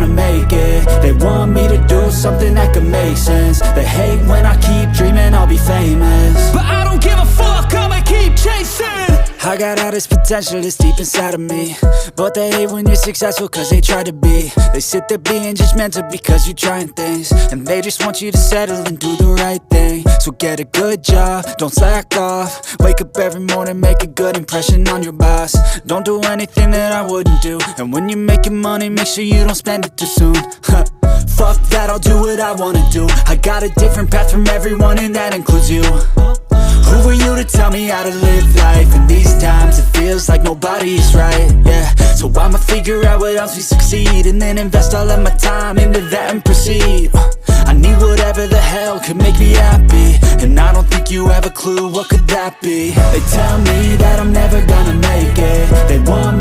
make it. They want me to do something that could make sense. They hate when I keep dreaming I'll be famous, but I don't give a fuck, I'ma keep chasing. I got all this potential that's deep inside of me, but they hate when you're successful cause they try to be. They sit there being judgmental because you're trying things, and they just want you to settle and do the right thing. So get a good job, don't slack off. Wake up every morning, make a good impression on your boss. Don't do anything that I wouldn't do, and when you're making money, make sure you don't spend it too soon. Fuck that, I'll do what I wanna do. I got a different path from everyone and that includes you. Who are you to tell me how to live life? In these times it feels like nobody's right, yeah. So I'ma figure out what else we succeed, and then invest all of my time into that and proceed. I need whatever the hell could make me happy, and I don't think you have a clue what could that be. They tell me that I'm never gonna make it. They want